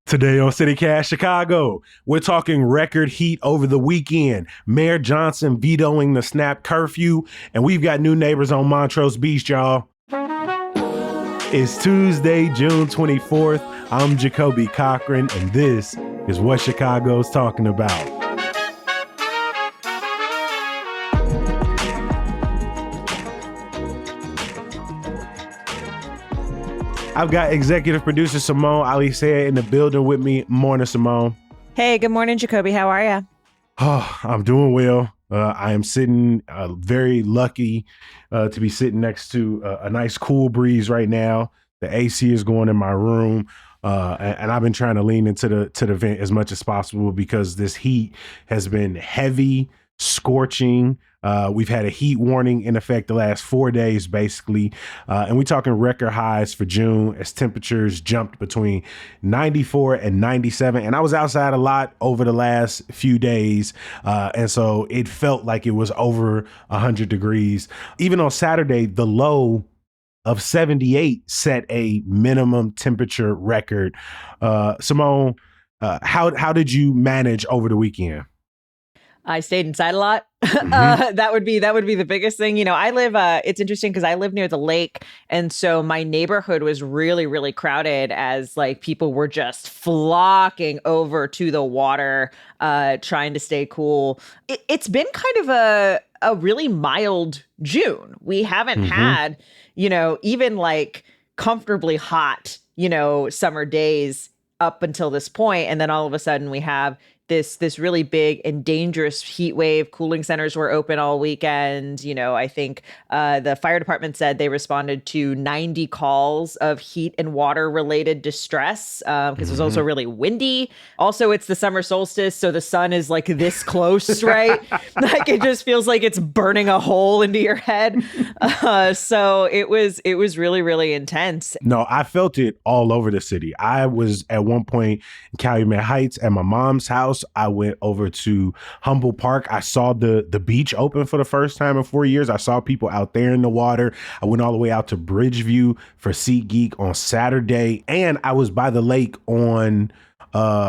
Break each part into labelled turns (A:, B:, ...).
A: Today on CityCast Chicago, we're talking record heat over the weekend, Mayor Johnson vetoing the snap curfew, and we've got new neighbors on Montrose Beach, y'all. It's Tuesday, June 24th. I'm Jacoby Cochran, and this is what Chicago's talking about. I've got executive producer Simone Alicea in the building with me. Morning, Simone.
B: Hey, good morning, Jacoby. How are you?
A: Oh, I'm doing well. I am sitting very lucky to be sitting next to a nice cool breeze right now. The AC is going in my room. And I've been trying to lean into the vent as much as possible because this heat has been heavy, scorching. We've had a heat warning in effect the last 4 days, basically. And we're talking record highs for June as temperatures jumped between 94 and 97. And I was outside a lot over the last few days. And so it felt like it was over 100 degrees. Even on Saturday, the low of 78 set a minimum temperature record. Simone, how did you manage over the weekend?
B: I stayed inside a lot. Mm-hmm. That would be the biggest thing. You know, I live, it's interesting because I live near the lake. And so my neighborhood was really, really crowded as like people were just flocking over to the water, trying to stay cool. It's been kind of a really mild June. We haven't had, even like comfortably hot, summer days up until this point. And then all of a sudden we have this really big and dangerous heat wave. Cooling centers were open all weekend. I think the fire department said they responded to 90 calls of heat and water related distress because it was also really windy. Also, it's the summer solstice, so the sun is like this close, right? Like it just feels like it's burning a hole into your head. So it was really, really intense.
A: No, I felt it all over the city. I was at one point in Calumet Heights at my mom's house. I went over to Humboldt Park. I saw the beach open for the first time in 4 years. I saw people out there in the water. I went all the way out to Bridgeview for SeatGeek on Saturday. And I was by the lake on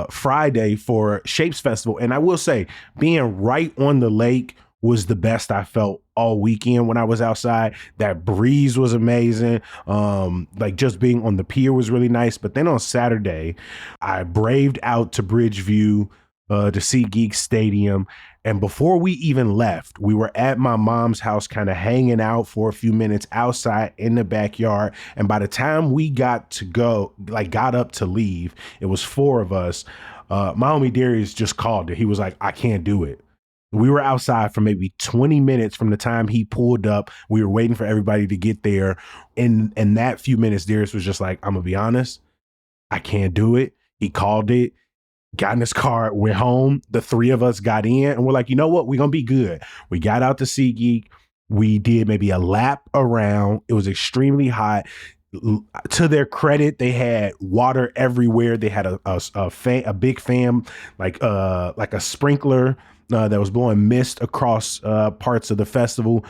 A: Friday for Shapes Festival. And I will say, being right on the lake was the best I felt all weekend when I was outside. That breeze was amazing. Like just being on the pier was really nice. But then on Saturday, I braved out to Bridgeview to see Geek Stadium. And before we even left, we were at my mom's house kind of hanging out for a few minutes outside in the backyard. And by the time we got up to leave, it was four of us. My homie Darius just called it. He was like, I can't do it. We were outside for maybe 20 minutes from the time he pulled up. We were waiting for everybody to get there. In that few minutes, Darius was just like, I'm going to be honest, I can't do it. He called it, got in his car, went home. The three of us got in and we're like, you know what? We're going to be good. We got out to SeatGeek. We did maybe a lap around. It was extremely hot. To their credit, they had water everywhere. They had a big fan, like a sprinkler that was blowing mist across parts of the festival.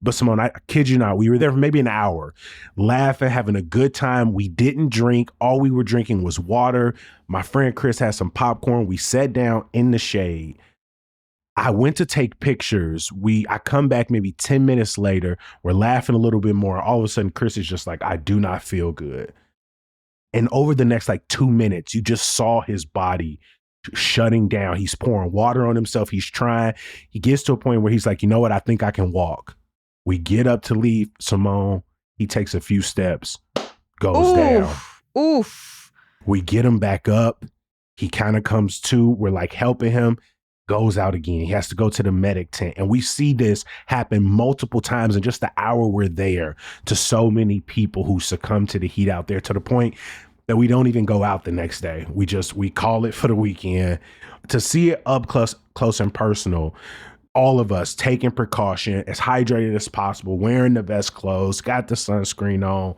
A: But Simone, I kid you not, we were there for maybe an hour, laughing, having a good time. We didn't drink. All we were drinking was water. My friend Chris had some popcorn. We sat down in the shade. I went to take pictures. I come back maybe 10 minutes later. We're laughing a little bit more. All of a sudden, Chris is just like, I do not feel good. And over the next 2 minutes, you just saw his body shutting down. He's pouring water on himself. He's trying. He gets to a point where he's like, you know what? I think I can walk. We get up to leave. Simone, he takes a few steps, goes down.
B: Oof.
A: We get him back up. He kind of comes to. We're helping him. Goes out again. He has to go to the medic tent. And we see this happen multiple times in just the hour we're there to so many people who succumb to the heat out there, to the point that we don't even go out the next day. We call it for the weekend. To see it up close and personal, all of us taking precaution, as hydrated as possible, wearing the best clothes, got the sunscreen on,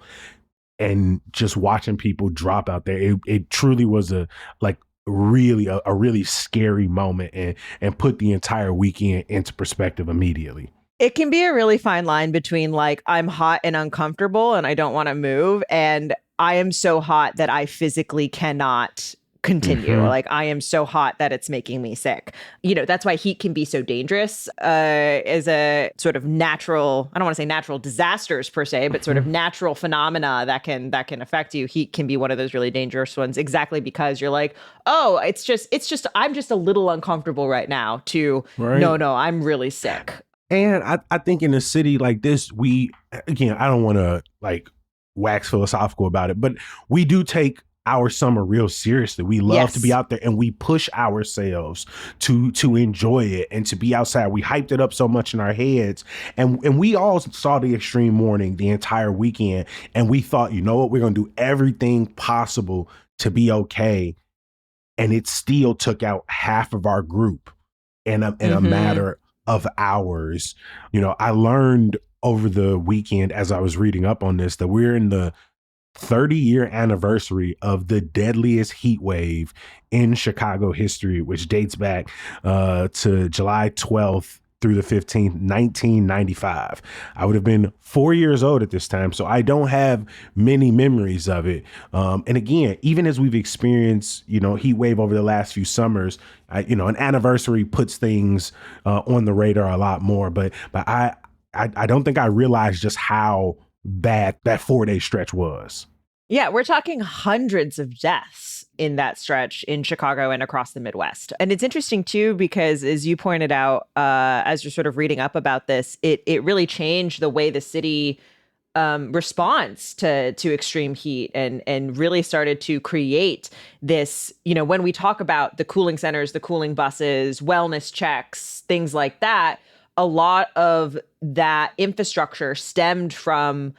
A: and just watching people drop out there. It truly was a really scary moment and put the entire weekend into perspective immediately.
B: It can be a really fine line between I'm hot and uncomfortable and I don't want to move, and I am so hot that I physically cannot continue.
A: Mm-hmm.
B: Like, I am so hot that it's making me sick. That's why heat can be so dangerous as a sort of natural, I don't want to say natural disasters per se, but sort of natural phenomena that can affect you. Heat can be one of those really dangerous ones, exactly because you're like, oh, it's just I'm just a little uncomfortable right now, to
A: Right.
B: no, I'm really sick.
A: And I think in a city like this, again, I don't want to like wax philosophical about it, but we do take our summer real seriously. We love to be
B: Yes.
A: out there, and we push ourselves to enjoy it and to be outside. We hyped it up so much in our heads, and we all saw the extreme warning the entire weekend, and we thought, you know what, we're gonna do everything possible to be okay, and it still took out half of our group in a
B: Mm-hmm.
A: matter of hours. I learned over the weekend as I was reading up on this that we're in the 30-year anniversary of the deadliest heat wave in Chicago history, which dates back to July 12th through the 15th, 1995. I would have been 4 years old at this time, so I don't have many memories of it. And again, even as we've experienced, heat wave over the last few summers, an anniversary puts things on the radar a lot more. But I don't think I realized just how bad that 4 day stretch was.
B: Yeah, we're talking hundreds of deaths in that stretch in Chicago and across the Midwest. And it's interesting too, because as you pointed out, as you're sort of reading up about this, it really changed the way the city responds to extreme heat, and really started to create this. When we talk about the cooling centers, the cooling buses, wellness checks, things like that, a lot of that infrastructure stemmed from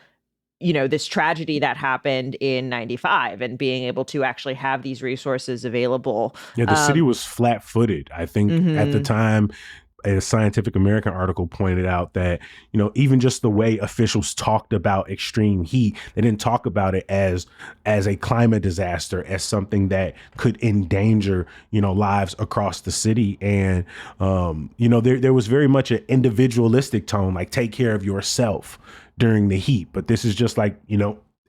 B: this tragedy that happened in 95, and being able to actually have these resources available.
A: Yeah, the city was flat footed. I think at the
B: Mhm.
A: time, a Scientific American article pointed out that, even just the way officials talked about extreme heat, they didn't talk about it as a climate disaster, as something that could endanger, lives across the city. And, there was very much an individualistic tone, like take care of yourself during the heat. But this is just like,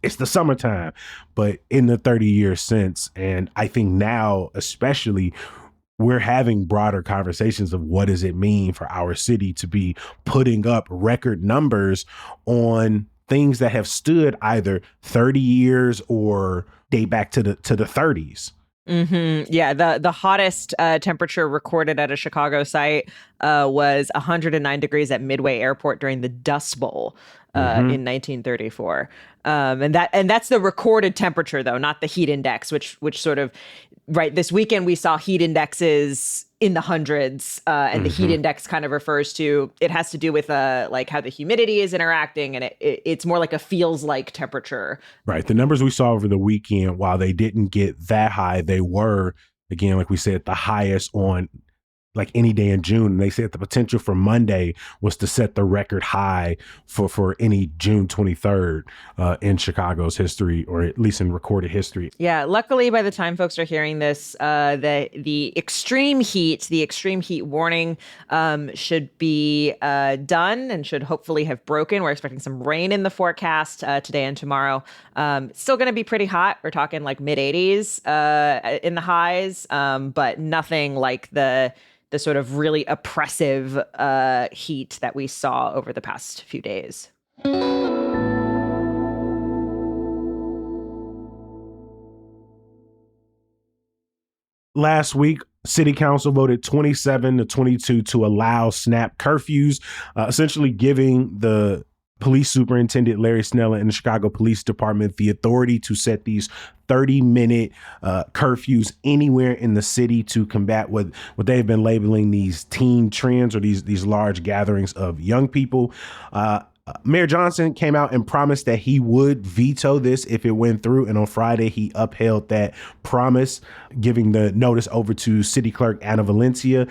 A: it's the summertime, but in the 30 years since. And I think now, especially, we're having broader conversations of what does it mean for our city to be putting up record numbers on things that have stood either 30 years or date back to the 30s.
B: Yeah, the hottest temperature recorded at a Chicago site was 109 degrees at Midway Airport during the Dust Bowl
A: Hmm.
B: in 1934. And that's the recorded temperature, though, not the heat index, which sort of, right, this weekend we saw heat indexes in the hundreds, and the heat
A: Hmm.
B: index kind of refers to, it has to do with like how the humidity is interacting, and it's more like a feels like temperature.
A: Right. The numbers we saw over the weekend, while they didn't get that high, they were, again, like we said, the highest on like any day in June. And they said the potential for Monday was to set the record high for any June 23rd in Chicago's history, or at least in recorded history.
B: Yeah, luckily by the time folks are hearing this, the extreme heat, the extreme heat warning, should be done, and should hopefully have broken. We're expecting some rain in the forecast today and tomorrow. It's still going to be pretty hot. We're talking like mid 80s in the highs, but nothing like the sort of really oppressive heat that we saw over the past few days.
A: Last week, City Council voted 27-22 to allow snap curfews, essentially giving the police superintendent Larry Snella and the Chicago Police Department the authority to set these 30-minute curfews anywhere in the city to combat what they've been labeling these teen trends, or these large gatherings of young people. Mayor Johnson came out and promised that he would veto this if it went through. And on Friday, he upheld that promise, giving the notice over to City Clerk Anna Valencia.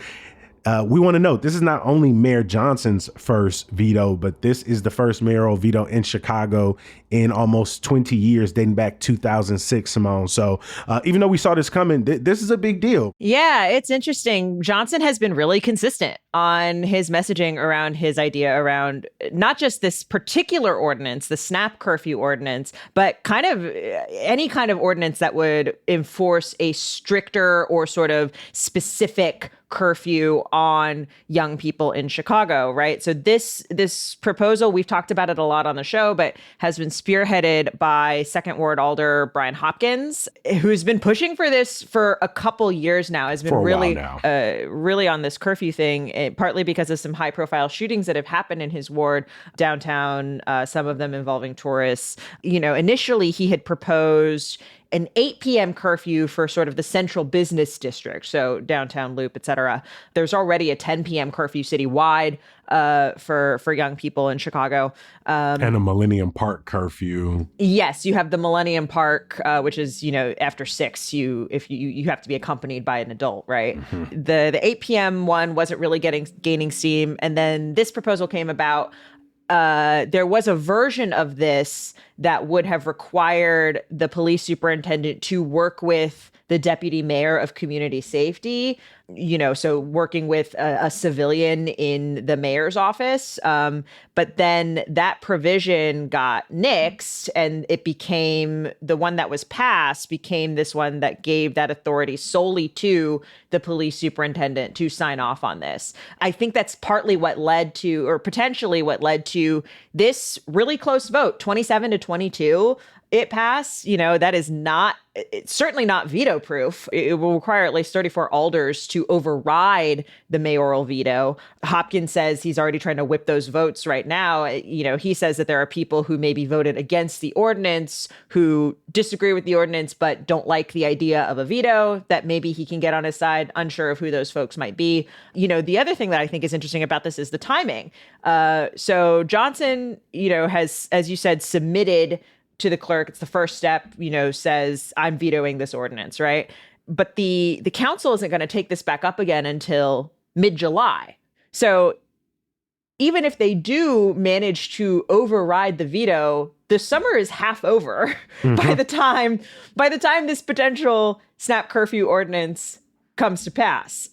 A: We want to note this is not only Mayor Johnson's first veto, but this is the first mayoral veto in Chicago in almost 20 years, dating back 2006, Simone. So even though we saw this coming, this is a big deal.
B: Yeah, it's interesting. Johnson has been really consistent on his messaging around his idea around not just this particular ordinance, the snap curfew ordinance, but kind of any kind of ordinance that would enforce a stricter or sort of specific curfew on young people in Chicago, right? So this proposal, we've talked about it a lot on the show, but has been spearheaded by Second Ward Alder Brian Hopkins, who's been pushing for this for a couple years now, has been really on this curfew thing, partly because of some high profile shootings that have happened in his ward downtown, some of them involving tourists. You know, initially he had proposed an 8 p.m. curfew for sort of the central business district, so downtown Loop, et cetera. There's already a 10 p.m. curfew citywide for young people in Chicago.
A: And a Millennium Park curfew.
B: Yes, you have the Millennium Park, which is, you know, after 6, you have to be accompanied by an adult, right? Mm-hmm. The 8 p.m. one wasn't really gaining steam, and then this proposal came about. There was a version of this that would have required the police superintendent to work with the deputy mayor of community safety, you know, so working with a civilian in the mayor's office. But then that provision got nixed, and it became the one that was passed became this one that gave that authority solely to the police superintendent to sign off on this. I think that's partly what led to, or potentially what led to, this really close vote, 27-22. It passed. You know, that is not, it's certainly not veto proof. It will require at least 34 alders to override the mayoral veto. Hopkins says he's already trying to whip those votes right now. You know, he says that there are people who maybe voted against the ordinance, who disagree with the ordinance, but don't like the idea of a veto, that maybe he can get on his side. Unsure of who those folks might be. You know, the other thing that I think is interesting about this is the timing. So Johnson, you know, has, as you said, submitted to the clerk. It's the first step, you know, says, I'm vetoing this ordinance, right? But the council isn't going to take this back up again until mid-July. So even if they do manage to override the veto, the summer is half over by the time this potential snap curfew ordinance comes to pass,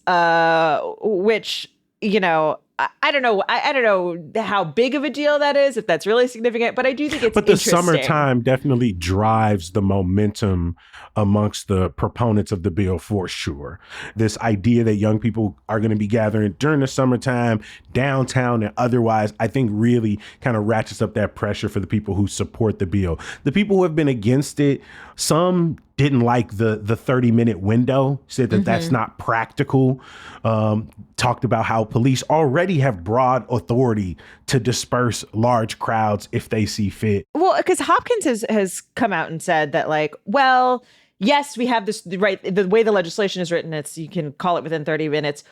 B: which, you know, I don't know. I don't know how big of a deal that is, if that's really significant, but I do think it's
A: But the summertime definitely drives the momentum amongst the proponents of the bill for sure. This idea that young people are going to be gathering during the summertime, downtown and otherwise, I think really kind of ratchets up that pressure for the people who support the bill. The people who have been against it, some didn't like the 30-minute window, said that that's not practical, talked about how police already have broad authority to disperse large crowds if they see fit.
B: Well, because Hopkins has come out and said that, like, well, yes, we have this, right, the way the legislation is written, it's, you can call it within 30 minutes,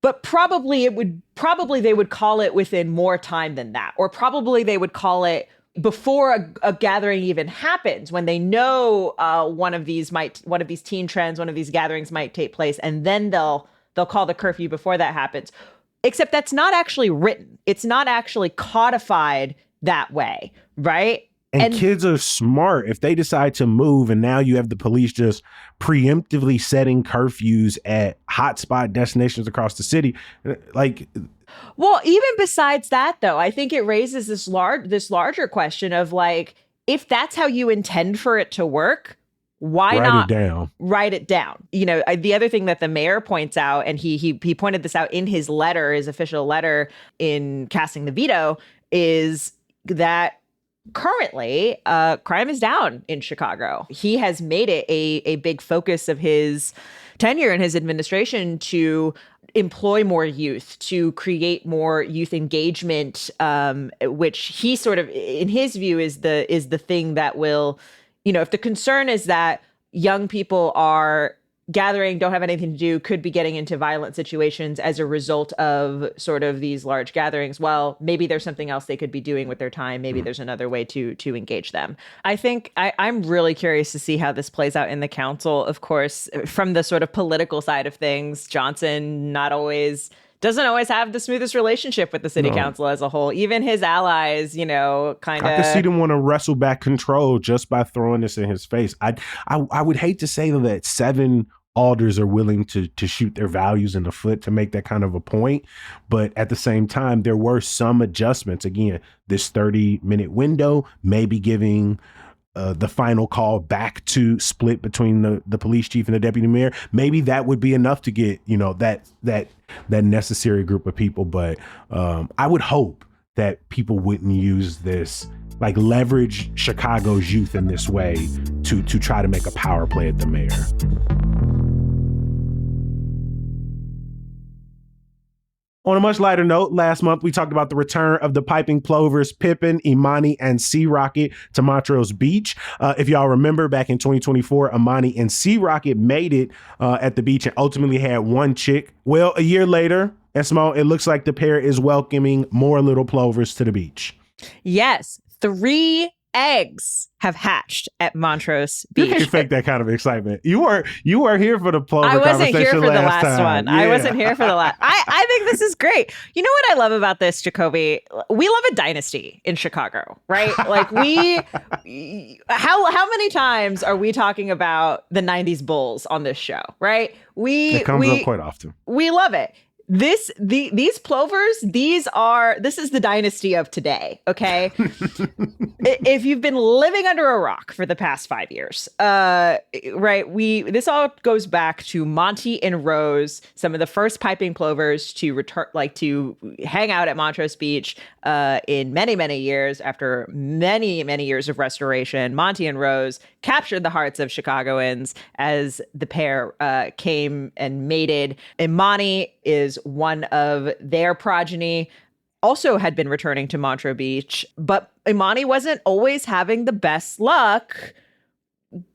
B: but probably they would call it within more time than that, or probably they would call it before a gathering even happens, when they know one of these teen trends, one of these gatherings might take place, and then they'll call the curfew before that happens. Except that's not actually written. It's not actually codified that way, right?
A: And kids are smart. If they decide to move, and now you have the police just preemptively setting curfews at hotspot destinations across the city, like.
B: Well, even besides that, though, I think it raises this larger question of, like, if that's how you intend for it to work, why not write it down? You know, the other thing that the mayor points out, and he pointed this out in his letter, his official letter in casting the veto, is that currently crime is down in Chicago. He has made it a big focus of his tenure in his administration to employ more youth, to create more youth engagement, which he sort of, in his view, is the thing that will, you know, if the concern is that young people are gathering, don't have anything to do, could be getting into violent situations as a result of sort of these large gatherings. Well, maybe there's something else they could be doing with their time. Maybe there's another way to engage them. I think I'm really curious to see how this plays out in the council. Of course, from the sort of political side of things, Johnson doesn't always have the smoothest relationship with the city council as a whole. Even his allies, kind of.
A: I could see them want to wrestle back control just by throwing this in his face. I would hate to say that 7 alders are willing to shoot their values in the foot to make that kind of a point. But at the same time, there were some adjustments. Again, this 30-minute window, maybe giving the final call back to split between the police chief and the deputy mayor. Maybe that would be enough to get, that necessary group of people. But I would hope that people wouldn't use this, like leverage Chicago's youth in this way to try to make a power play at the mayor. On a much lighter note, last month we talked about the return of the Piping Plovers, Pippin, Imani, and Sea Rocket to Montrose Beach. If y'all remember, back in 2024, Imani and Sea Rocket made it at the beach and ultimately had one chick. Well, a year later, and Simone, it looks like the pair is welcoming more little plovers to the beach.
B: Yes, 3 eggs have hatched at Montrose Beach.
A: You can fake that kind of excitement. You were here for the Plover
B: conversation.
A: I wasn't here for the last
B: one. Yeah. I wasn't here for the last. I think this is great. You know what I love about this, Jacoby? We love a dynasty in Chicago, right? Like how many times are we talking about the 90s Bulls on this show, right?
A: It comes up quite often.
B: We love it. These plovers, this is the dynasty of today. Okay. If you've been living under a rock for the past 5 years, right. This all goes back to Monty and Rose, some of the first piping plovers to return, to hang out at Montrose Beach, in many, many years. After many, many years of restoration, Monty and Rose captured the hearts of Chicagoans as the pair, came and mated. Imani is one of their progeny, also had been returning to Montrose Beach, but Imani wasn't always having the best luck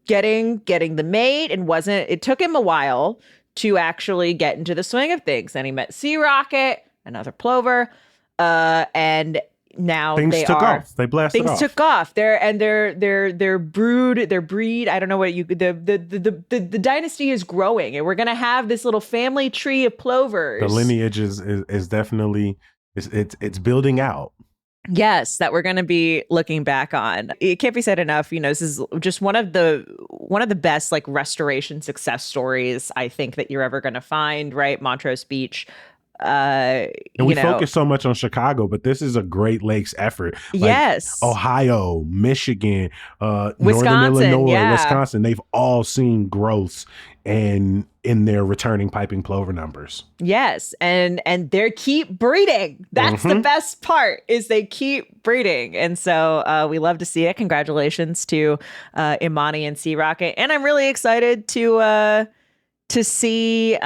B: getting the mate, and it took him a while to actually get into the swing of things. And he met Sea Rocket, another plover, and now
A: things took off. They blasted off.
B: Things took off. Their breed. I don't know what the dynasty is growing, and we're gonna have this little family tree of plovers.
A: The lineage is definitely it's building out.
B: Yes, that we're going to be looking back on. It can't be said enough. This is just one of the best restoration success stories I think that you're ever going to find. Right, Montrose Beach. And
A: we focus so much on Chicago, but this is a Great Lakes effort.
B: Yes.
A: Ohio, Michigan,
B: Wisconsin,
A: Northern Illinois,
B: yeah.
A: Wisconsin, they've all seen growths in their returning piping plover numbers.
B: Yes, and they keep breeding. That's the best part, is they keep breeding. And so we love to see it. Congratulations to Imani and Sea Rocket. And I'm really excited to see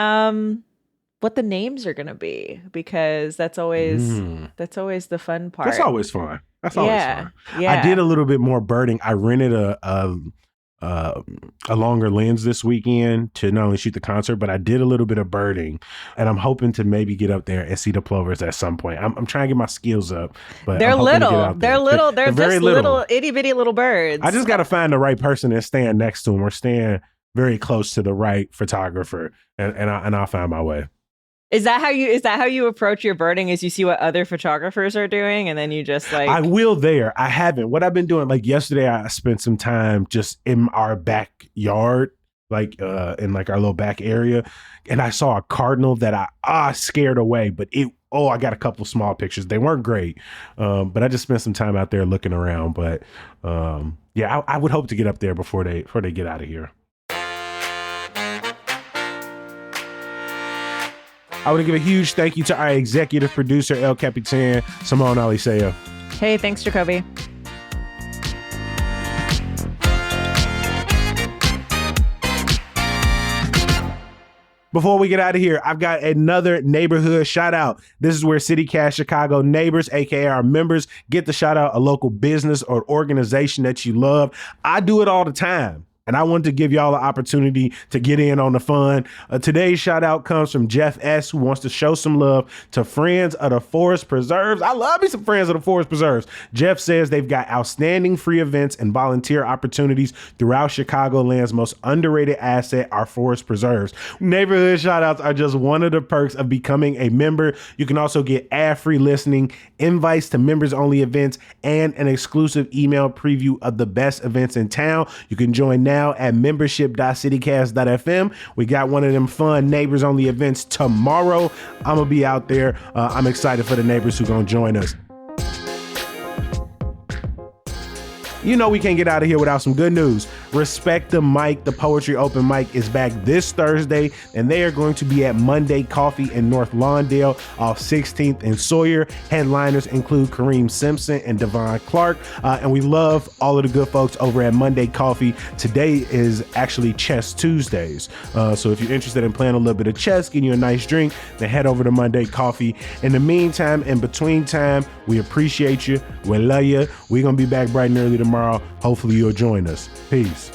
B: what the names are going to be, because that's always the fun part.
A: That's always fun.
B: Yeah.
A: I did a little bit more birding. I rented a longer lens this weekend to not only shoot the concert, but I did a little bit of birding, and I'm hoping to maybe get up there and see the plovers at some point. I'm trying to get my skills up, but
B: they're little. They're little. They're
A: very
B: just little itty bitty little birds.
A: I just got to find the right person and stand next to them, or stand very close to the right photographer, and I'll find my way.
B: Is that how you approach your birding? Is you see what other photographers are doing, and then you just
A: I will there. I haven't. What I've been doing, yesterday, I spent some time just in our backyard, in our little back area, and I saw a cardinal that I scared away. But I got a couple small pictures. They weren't great, but I just spent some time out there looking around. But I would hope to get up there before they get out of here. I want to give a huge thank you to our executive producer, El Capitan, Simone Aliseo.
B: Hey, thanks, Jacoby.
A: Before we get out of here, I've got another neighborhood shout out. This is where CityCast Chicago neighbors, aka our members, get to shout out a local business or organization that you love. I do it all the time. And I wanted to give y'all an opportunity to get in on the fun. Today's shout out comes from Jeff S., who wants to show some love to Friends of the Forest Preserves. I love me some Friends of the Forest Preserves. Jeff says they've got outstanding free events and volunteer opportunities throughout Chicagoland's most underrated asset, our forest preserves. Neighborhood shout outs are just one of the perks of becoming a member. You can also get ad-free listening, invites to members-only events, and an exclusive email preview of the best events in town. You can join now at membership.citycast.fm. We got one of them fun neighbors only events tomorrow. I'm gonna be out there. I'm excited for the neighbors who gonna join us. You know we can't get out of here without some good news. Respect the Mic, the poetry open mic, is back this Thursday, and they are going to be at Monday Coffee in North Lawndale off 16th and Sawyer. Headliners include Kareem Simpson and Devon Clark, and we love all of the good folks over at Monday Coffee. Today is actually Chess Tuesdays, so if you're interested in playing a little bit of chess, getting you a nice drink, then head over to Monday Coffee. In the meantime, in between time, we appreciate you. We love you. We're going to be back bright and early tomorrow. Hopefully you'll join us. Peace.